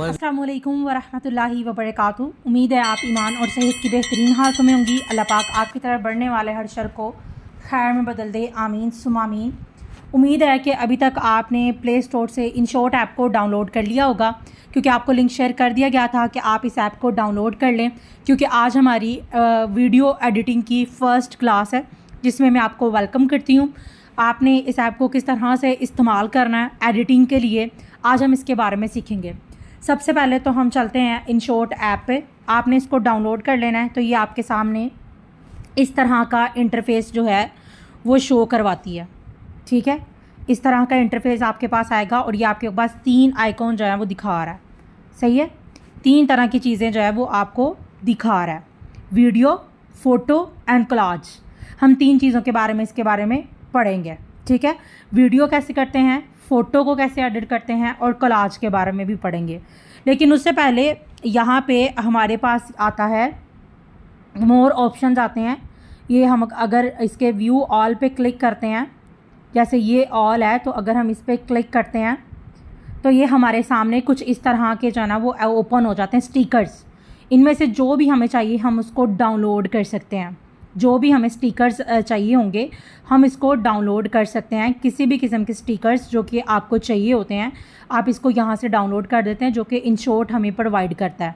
अस्सलामुअलैकुम वरहमतुल्लाहि वबरकातुहू। उम्मीद है आप ईमान और सेहत की बेहतरीन हालतों में होंगी। अल्लाह पाक आपकी तरफ बढ़ने वाले हर शर को खैर में बदल दे, आमीन सुमा आमीन। उम्मीद है कि अभी तक आपने प्ले स्टोर से InShot ऐप को डाउनलोड कर लिया होगा, क्योंकि आपको लिंक शेयर कर दिया गया था कि आप इस ऐप को डाउनलोड कर लें, क्योंकि आज हमारी वीडियो एडिटिंग की फ़र्स्ट क्लास है, जिसमें मैं आपको वेलकम करती हूँ। आपने इस ऐप को किस तरह से इस्तेमाल करना है एडिटिंग के लिए, आज हम इसके बारे में सीखेंगे। सबसे पहले तो हम चलते हैं InShot ऐप पे। आपने इसको डाउनलोड कर लेना है। तो ये आपके सामने इस तरह का इंटरफ़ेस जो है वो शो करवाती है, ठीक है। इस तरह का इंटरफ़ेस आपके पास आएगा और ये आपके पास 3 आइकॉन जो है वो दिखा रहा है, सही है। 3 तरह की चीज़ें जो है वो आपको दिखा रहा है, वीडियो, फ़ोटो एंड कोलाज। हम 3 चीज़ों के बारे में इसके बारे में पढ़ेंगे, ठीक है। वीडियो कैसे करते हैं, फ़ोटो को कैसे एडिट करते हैं और कोलाज के बारे में भी पढ़ेंगे। लेकिन उससे पहले यहाँ पे हमारे पास आता है मोर ऑप्शंस आते हैं। ये हम अगर इसके व्यू ऑल पे क्लिक करते हैं, जैसे ये ऑल है, तो अगर हम इस पर क्लिक करते हैं तो ये हमारे सामने कुछ इस तरह के जो है ना वो ओपन हो जाते हैं स्टिकर्स। इनमें से जो भी हमें चाहिए हम उसको डाउनलोड कर सकते हैं। जो भी हमें स्टिकर्स चाहिए होंगे हम इसको डाउनलोड कर सकते हैं। किसी भी किस्म के स्टिकर्स जो कि आपको चाहिए होते हैं आप इसको यहाँ से डाउनलोड कर देते हैं, जो कि InShot हमें प्रोवाइड करता है।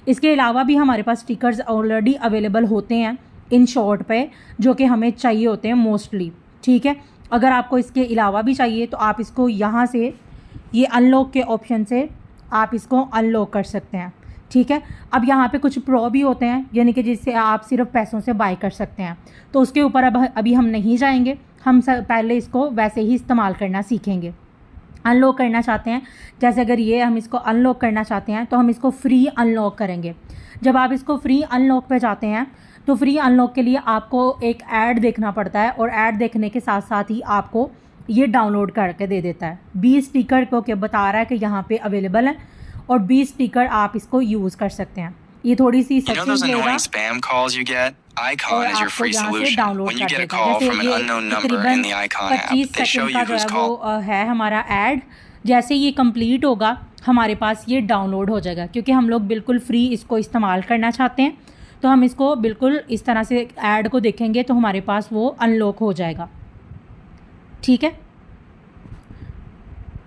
इसके अलावा भी हमारे पास स्टिकर्स ऑलरेडी अवेलेबल होते हैं InShot पे, जो कि हमें चाहिए होते हैं मोस्टली, ठीक है। अगर आपको इसके अलावा भी चाहिए तो आप इसको यहाँ से ये अनलॉक के ऑप्शन से आप इसको अनलॉक कर सकते हैं, ठीक है। अब यहाँ पे कुछ प्रो भी होते हैं, यानी कि जिससे आप सिर्फ पैसों से बाय कर सकते हैं, तो उसके ऊपर अभी हम नहीं जाएंगे। हम पहले इसको वैसे ही इस्तेमाल करना सीखेंगे। अनलॉक करना चाहते हैं, जैसे अगर ये हम इसको अनलॉक करना चाहते हैं तो हम इसको फ्री अनलॉक करेंगे। जब आप इसको फ्री अनलॉक पे जाते हैं तो फ्री अनलॉक के लिए आपको एक ऐड देखना पड़ता है, और ऐड देखने के साथ साथ ही आपको ये डाउनलोड करके दे देता है। 20 स्टिकर को के बता रहा है कि यहाँ पे अवेलेबल है, और 20 स्टिकर आप इसको यूज़ कर सकते हैं। ये थोड़ी सी You know those annoying spam calls you get? Icon is your free solution. When you get a call from an unknown number in the Icon app, they show you who's called. है हमारा add. जैसे ये complete होगा हमारे पास ये download हो जाएगा, क्योंकि हम लोग बिल्कुल फ्री इसको इस्तेमाल करना चाहते हैं। तो हम इसको बिल्कुल इस तरह से ऐड को देखेंगे तो हमारे पास वो अनलॉक हो जाएगा, ठीक है।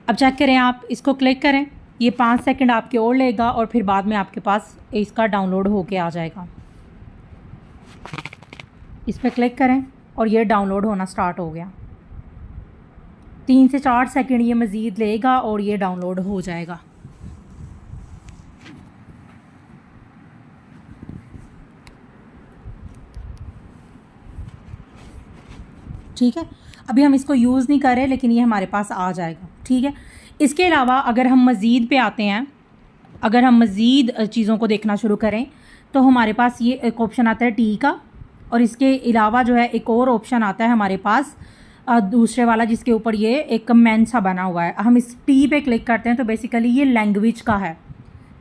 अब चेक करें, आप इसको क्लिक करें, ये 5 सेकंड आपके और लेगा और फिर बाद में आपके पास इसका डाउनलोड होके आ जाएगा। इस पर क्लिक करें और ये डाउनलोड होना स्टार्ट हो गया। 3 से 4 सेकंड ये मज़ीद लेगा और ये डाउनलोड हो जाएगा। ठीक है, अभी हम इसको यूज़ नहीं कर रहे, लेकिन ये हमारे पास आ जाएगा, ठीक है। इसके अलावा अगर हम मज़ीद पे आते हैं, अगर हम मज़ीद चीज़ों को देखना शुरू करें तो हमारे पास ये एक ऑप्शन आता है टी का, और इसके अलावा जो है एक और ऑप्शन आता है हमारे पास दूसरे वाला, जिसके ऊपर ये एक कमेंट सा बना हुआ है। हम इस टी पे क्लिक करते हैं तो बेसिकली ये लैंग्वेज का है,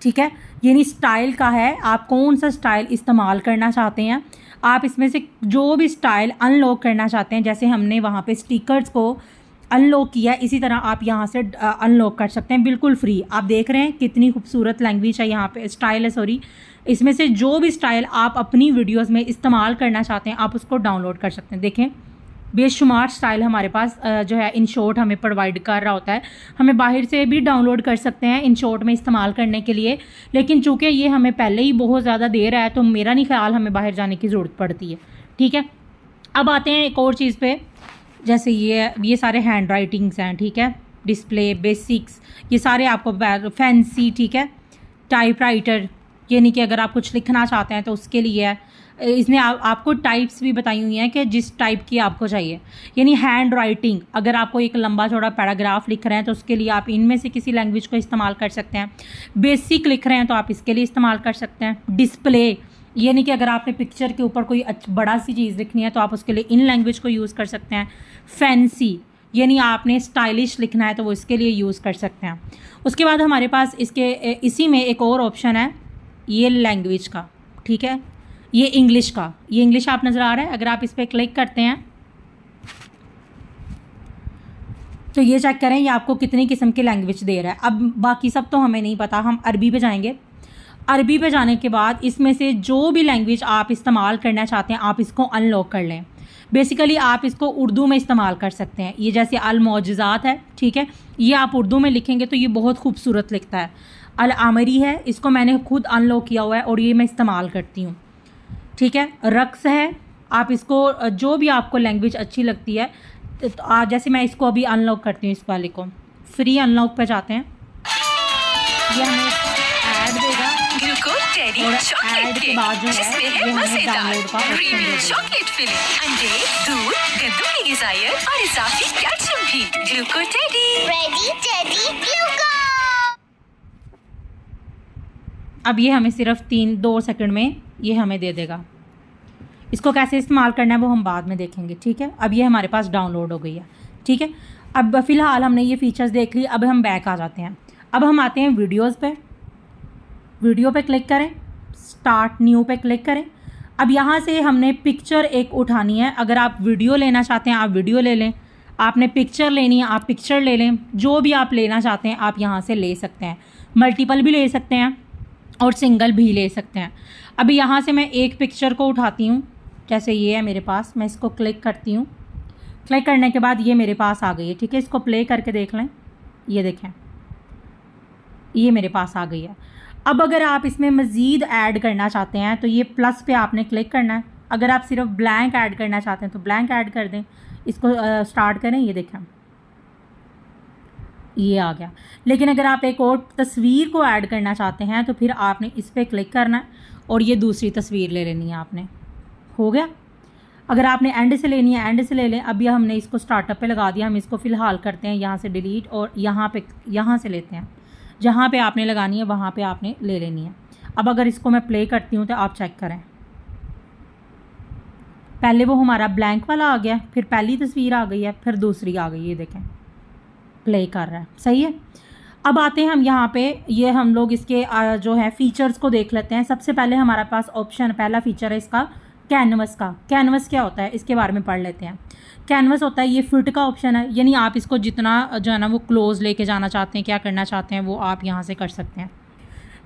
ठीक है, यानी स्टाइल का है। आप कौन सा स्टाइल इस्तेमाल करना चाहते हैं, आप इसमें से जो भी स्टाइल अनलॉक करना चाहते हैं, जैसे हमने वहाँ पे स्टिकर्स को अनलॉक किया, इसी तरह आप यहाँ से अनलॉक कर सकते हैं बिल्कुल फ्री। आप देख रहे हैं कितनी खूबसूरत लैंग्वेज है, यहाँ पे स्टाइल है, सॉरी। इसमें से जो भी स्टाइल आप अपनी वीडियोस में इस्तेमाल करना चाहते हैं आप उसको डाउनलोड कर सकते हैं। देखें, बेशुमार स्टाइल हमारे पास जो है InShot हमें प्रोवाइड कर रहा होता है। हमें बाहर से भी डाउनलोड कर सकते हैं InShot में इस्तेमाल करने के लिए, लेकिन चूँकि ये हमें पहले ही बहुत ज़्यादा दे रहा है तो मेरा नहीं ख्याल हमें बाहर जाने की ज़रूरत पड़ती है, ठीक है। अब आते हैं एक और चीज़ पे, जैसे ये सारे हैंड राइटिंग्स हैं, ठीक है, डिस्प्ले, बेसिक्स, ये सारे आपको फैंसी, ठीक है, टाइप राइटर, यानी कि अगर आप कुछ लिखना चाहते हैं तो उसके लिए है। इसने आपको टाइप्स भी बताई हुई हैं कि जिस टाइप की आपको चाहिए, यानी हैंड राइटिंग, अगर आपको एक लंबा चौड़ा पैराग्राफ लिख रहे हैं तो उसके लिए आप इनमें से किसी लैंग्वेज को इस्तेमाल कर सकते हैं। बेसिक लिख रहे हैं तो आप इसके लिए इस्तेमाल कर सकते हैं। डिस्प्ले, यानी कि अगर आपने पिक्चर के ऊपर कोई बड़ा सी चीज़ लिखनी है तो आप उसके लिए इन लैंग्वेज को यूज़ कर सकते हैं। फैंसी, यानी आपने स्टाइलिश लिखना है तो वो इसके लिए यूज़ कर सकते हैं। उसके बाद हमारे पास इसी में एक और ऑप्शन है ये लैंग्वेज का, ठीक है, ये इंग्लिश का। ये इंग्लिश आप नज़र आ रहा है, अगर आप इस पर क्लिक करते हैं तो ये चेक करें ये आपको कितनी किस्म की लैंग्वेज दे रहा है। अब बाकी सब तो हमें नहीं पता, हम अरबी पे जाएंगे। अरबी पे जाने के बाद इसमें से जो भी लैंग्वेज आप इस्तेमाल करना चाहते हैं आप इसको अनलॉक कर लें। बेसिकली आप इसको उर्दू में इस्तेमाल कर सकते हैं। ये जैसे अल मौजज़ात है, ठीक है, ये आप उर्दू में लिखेंगे तो ये बहुत खूबसूरत लिखता है। अल आमरी है, इसको मैंने खुद अनलॉक किया हुआ है और ये मैं इस्तेमाल करती हूँ, ठीक है। रक्स है, आप इसको जो भी आपको लैंग्वेज अच्छी लगती है, तो जैसे मैं इसको अभी अनलॉक करती हूँ, इस वाले को फ्री अनलॉक पे जाते हैं, ये हमें ऐड देगा और ऐड के बाद जो है ये हमें डाउनलोड का ऑप्शन देगा। चॉकलेट फिलिंग, अंडे, दूध, गंदम की गिज़ायत और इजाफी कैल्शियम भी। ग्लूको टेडी, रेडी टेडी ग्लूको। अब ये हमें सिर्फ 2 सेकंड में ये हमें दे देगा। इसको कैसे इस्तेमाल करना है वो हम बाद में देखेंगे, ठीक है। अब ये हमारे पास डाउनलोड हो गई है, ठीक है। अब फ़िलहाल हमने ये फ़ीचर्स देख ली। अब हम बैक आ जाते हैं। अब हम आते हैं वीडियोज़ पे। वीडियो पे क्लिक करें, स्टार्ट न्यू पे क्लिक करें। अब यहाँ से हमने पिक्चर एक उठानी है। अगर आप वीडियो लेना चाहते हैं आप वीडियो ले लें, आपने पिक्चर लेनी है आप पिक्चर ले लें, जो भी आप लेना चाहते हैं आप यहाँ से ले सकते हैं। मल्टीपल भी ले सकते हैं और सिंगल भी ले सकते हैं। अभी यहाँ से मैं एक पिक्चर को उठाती हूँ, जैसे ये है मेरे पास, मैं इसको क्लिक करती हूँ। क्लिक करने के बाद ये मेरे पास आ गई है, ठीक है। इसको प्ले करके देख लें, ये देखें ये मेरे पास आ गई है। अब अगर आप इसमें मज़ीद ऐड करना चाहते हैं तो ये प्लस पे आपने क्लिक करना है। अगर आप सिर्फ ब्लैंक ऐड करना चाहते हैं तो ब्लैंक ऐड कर दें। इसको स्टार्ट करें, ये देखें ये आ गया। लेकिन अगर आप एक और तस्वीर को ऐड करना चाहते हैं तो फिर आपने इस पर क्लिक करना है और ये दूसरी तस्वीर ले लेनी है आपने। हो गया। अगर आपने एंड से लेनी है एंड से ले लें। अभी हमने इसको स्टार्टअप पे लगा दिया, हम इसको फ़िलहाल करते हैं यहाँ से डिलीट और यहाँ से लेते हैं। जहाँ पे आपने लगानी है वहाँ पे आपने ले लेनी है। अब अगर इसको मैं प्ले करती हूँ तो आप चेक करें, पहले वो हमारा ब्लैंक वाला आ गया, फिर पहली तस्वीर आ गई है, फिर दूसरी आ गई, ये देखें प्ले कर रहा है, सही है। अब आते हैं हम यहाँ पे, ये हम लोग इसके जो है फ़ीचर्स को देख लेते हैं। सबसे पहले हमारे पास ऑप्शन पहला फ़ीचर है इसका कैनवस का। कैनवस क्या होता है इसके बारे में पढ़ लेते हैं। कैनवस होता है ये फिट का ऑप्शन है, यानी आप इसको जितना जो है ना वो क्लोज लेके जाना चाहते हैं, क्या करना चाहते हैं वो आप यहाँ से कर सकते हैं।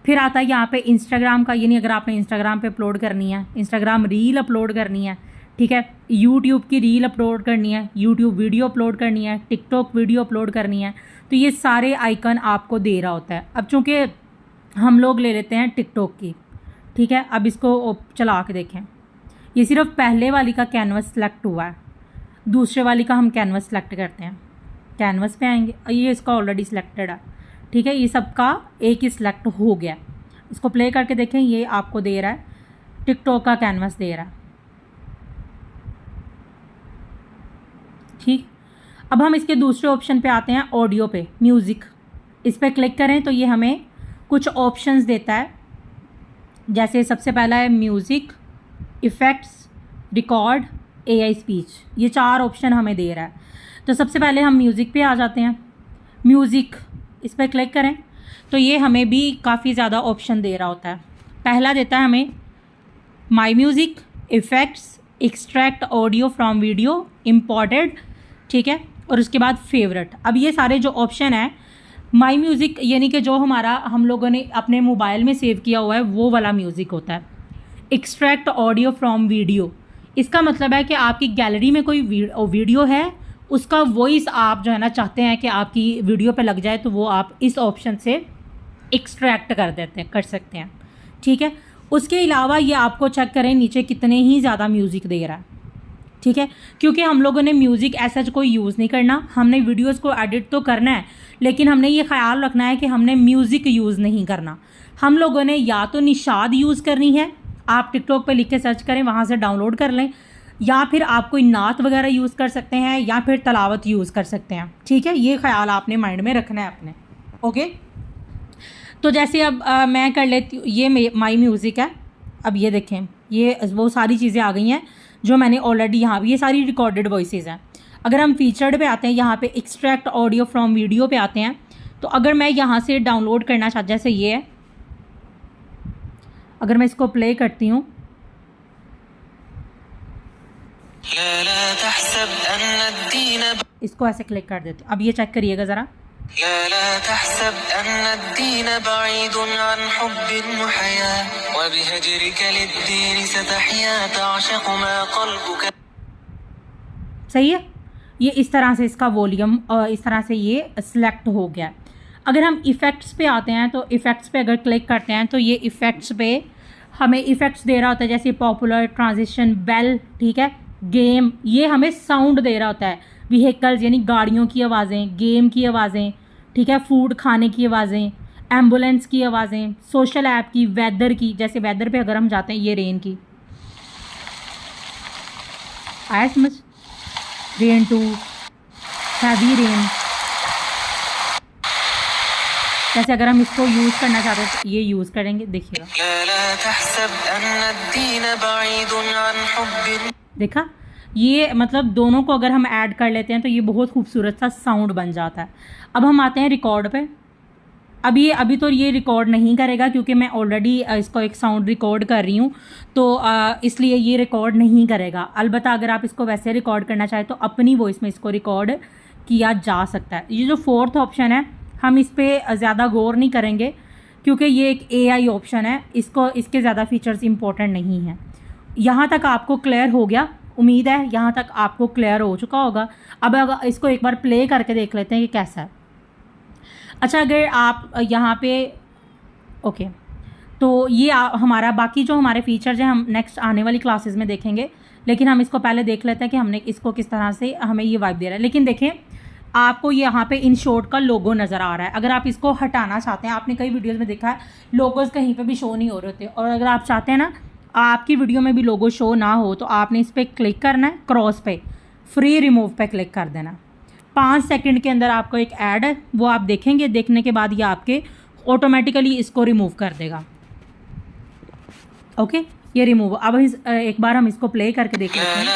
फिर आता है यहाँ पे इंस्टाग्राम का, यानी अगर आपने इंस्टाग्राम पे अपलोड करनी है, इंस्टाग्राम रील अपलोड करनी है, ठीक है, यूट्यूब की रील अपलोड करनी है, यूट्यूब वीडियो अपलोड करनी है, टिकटॉक वीडियो अपलोड करनी है, तो ये सारे आइकन आपको दे रहा होता है। अब चूँकि हम लोग ले लेते हैं टिकटॉक की, ठीक है। अब इसको चला के देखें, ये सिर्फ पहले वाली का कैनवस सेलेक्ट हुआ है, दूसरे वाली का हम कैनवस सेलेक्ट करते हैं। कैनवस पे आएंगे, ये इसका ऑलरेडी सिलेक्टेड है, ठीक है, ये सबका एक ही सिलेक्ट हो गया। इसको प्ले करके देखें, ये आपको दे रहा है टिकटॉक का कैनवस दे रहा है, ठीक। अब हम इसके दूसरे ऑप्शन पे आते हैं, ऑडियो पे, म्यूज़िक। इस पर क्लिक करें तो ये हमें कुछ ऑप्शंस देता है। जैसे सबसे पहला है music, effects, record, AI speech, ये 4 ऑप्शन हमें दे रहा है। तो सबसे पहले हम म्यूज़िक पे आ जाते हैं। म्यूज़िक इस पर क्लिक करें तो ये हमें भी काफ़ी ज़्यादा ऑप्शन दे रहा होता है। पहला देता है हमें माई music, effects, extract audio from video, imported, ठीक है, और उसके बाद फेवरेट। अब ये सारे जो ऑप्शन है, माई म्यूज़िक यानी कि जो हमारा हम लोगों ने अपने मोबाइल में सेव किया हुआ है वो वाला म्यूज़िक होता है। एक्सट्रैक्ट ऑडियो फ्रॉम वीडियो, इसका मतलब है कि आपकी गैलरी में कोई वीडियो है, उसका वॉइस आप जो है ना चाहते हैं कि आपकी वीडियो पे लग जाए, तो वो आप इस ऑप्शन से एक्सट्रैक्ट कर सकते हैं, ठीक है। उसके अलावा ये आपको चेक करें नीचे कितने ही ज़्यादा म्यूज़िक दे रहा है, ठीक है, क्योंकि हम लोगों ने म्यूज़िक ऐसा कोई यूज़ नहीं करना, हमने वीडियोज़ को एडिट तो करना है, लेकिन हमने ये ख्याल रखना है कि हमने म्यूज़िक यूज़ नहीं करना। हम लोगों ने या तो निशाद यूज़ करनी है, आप टिकटॉक पे लिख के सर्च करें, वहाँ से डाउनलोड कर लें, या फिर आप कोई नात वगैरह यूज़ कर सकते हैं, या फिर तलावत यूज़ कर सकते हैं, ठीक है। ये ख्याल आपने माइंड में रखना है अपने, ओके। तो जैसे अब मैं कर लेती हूँ, ये माई म्यूज़िक है। अब ये देखें, ये वो सारी चीज़ें आ गई हैं जो मैंने ऑलरेडी यहाँ भी, ये सारी रिकॉर्डेड वॉइसेस हैं। अगर हम फीचर्ड पे आते हैं, यहाँ पे एक्सट्रैक्ट ऑडियो फ्रॉम वीडियो पे आते हैं, तो अगर मैं यहाँ से डाउनलोड करना चाहता, जैसे ये है, अगर मैं इसको प्ले करती हूँ इसको ऐसे क्लिक कर देते। अब ये चेक करिएगा ज़रा। सही है, ये इस तरह से इसका वॉल्यूम इस तरह से ये सिलेक्ट हो गया। अगर हम इफ़ेक्ट्स पे आते हैं तो इफ़ेक्ट्स पे अगर क्लिक करते हैं तो ये इफ़ेक्ट्स पे हमें इफ़ेक्ट्स दे रहा होता है, जैसे पॉपुलर, ट्रांजिशन, बेल, ठीक है, गेम, ये हमें साउंड दे रहा होता है। व्हीकल्स यानी गाड़ियों की आवाज़ें, गेम की आवाज़ें, ठीक है, फूड खाने की आवाज़ें, एम्बुलेंस की आवाज़ें, सोशल ऐप की, वेदर की, जैसे वेदर पे अगर हम जाते हैं, ये रेन की, आया समझ, रेन टू, हैवी रेन। जैसे अगर हम इसको यूज़ करना चाहते हैं तो ये यूज़ करेंगे, देखिएगा, देखा, ये मतलब दोनों को अगर हम ऐड कर लेते हैं तो ये बहुत खूबसूरत सा साउंड बन जाता है। अब हम आते हैं रिकॉर्ड पे। अभी तो ये रिकॉर्ड नहीं करेगा क्योंकि मैं ऑलरेडी इसको एक साउंड रिकॉर्ड कर रही हूँ, तो इसलिए ये रिकॉर्ड नहीं करेगा। अलबत्ता अगर आप इसको वैसे रिकॉर्ड करना चाहें तो अपनी वॉइस में इसको रिकॉर्ड किया जा सकता है। ये जो फोर्थ ऑप्शन है, हम इस पर ज़्यादा गौर नहीं करेंगे क्योंकि ये एक AI ऑप्शन है, इसके ज़्यादा फीचर्स इंपॉर्टेंट नहीं हैं। यहाँ तक आपको क्लियर हो गया, उम्मीद है यहाँ तक आपको क्लियर हो चुका होगा। अब इसको एक बार प्ले करके देख लेते हैं कि कैसा है। अच्छा, अगर आप यहाँ पे ओके, तो ये हमारा बाकी जो हमारे फीचर्स हैं हम नेक्स्ट आने वाली क्लासेस में देखेंगे, लेकिन हम इसको पहले देख लेते हैं कि हमने इसको किस तरह से हमें ये वाइब दे रहा है। लेकिन देखें, आपको यहाँ पे इन शॉर्ट का लोगो नज़र आ रहा है। अगर आप इसको हटाना चाहते हैं, आपने कई वीडियोज़ में देखा है लोगोज़ कहीं पर भी शो नहीं हो रहे होते, और अगर आप चाहते हैं ना आपकी वीडियो में भी लोगो शो ना हो तो आपने इस पर क्लिक करना है, क्रॉस पे, फ्री रिमूव पे क्लिक कर देना। 5 सेकंड के अंदर आपको एक ऐड है वो आप देखेंगे, देखने के बाद ये आपके ऑटोमेटिकली इसको रिमूव कर देगा। ओके, ये रिमूव। अब एक बार हम इसको प्ले करके देख लेते हैं।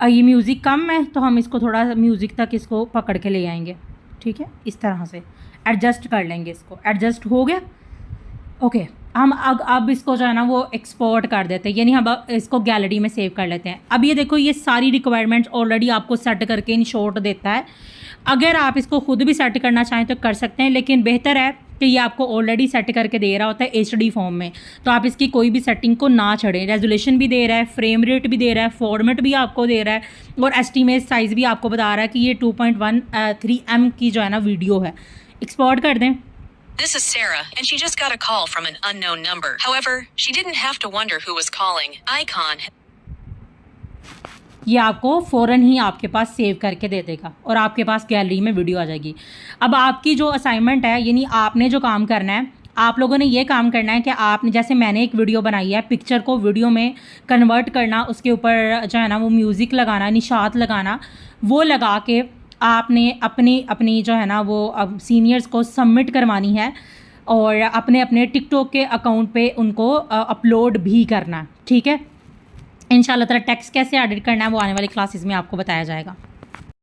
ये म्यूज़िक कम है तो हम इसको थोड़ा म्यूज़िक तक इसको पकड़ के ले आएंगे, ठीक है, इस तरह से एडजस्ट कर लेंगे इसको। एडजस्ट हो गया, ओके। हम अब इसको जो है ना वो एक्सपोर्ट कर देते हैं, यानी हम इसको गैलरी में सेव कर लेते हैं। अब ये देखो, ये सारी रिक्वायरमेंट्स ऑलरेडी आपको सेट करके इन शॉर्ट देता है। अगर आप इसको खुद भी सेट करना चाहें तो कर सकते हैं, लेकिन बेहतर है कि ये आपको ऑलरेडी सेट करके दे रहा होता है HD फॉर्म में, तो आप इसकी कोई भी सेटिंग को ना छड़ें। रेजोल्यूशन भी दे रहा है, फ्रेम रेट भी दे रहा है, फॉर्मेट भी आपको दे रहा है, और एस्टीमेट साइज़ भी आपको बता रहा है कि ये 2.13 की जो है ना वीडियो है। एक्सपोर्ट कर दें। This is Sarah, and she just got a call from an unknown number. However, she didn't have to wonder who was calling. Icon. ये आपको फ़ौरन ही आपके पास सेव करके दे देगा और आपके पास गैलरी में वीडियो आ जाएगी। अब आपकी जो असाइनमेंट है, यानी आपने जो काम करना है, आप लोगों ने ये काम करना है कि आपने, जैसे मैंने एक वीडियो बनाई है, पिक्चर को वीडियो में कन्वर्ट करना, उसके ऊपर जो है ना वो म्यूज़िक लगाना, निशात लगाना, वो लगा के आपने अपनी जो है ना वो अब सीनियर्स को सबमिट करवानी है और अपने टिकटॉक के अकाउंट पे उनको अपलोड भी करना, ठीक है। इंशाल्लाह ताला टेक्स्ट कैसे एडिट करना है वो आने वाली क्लासेस में आपको बताया जाएगा।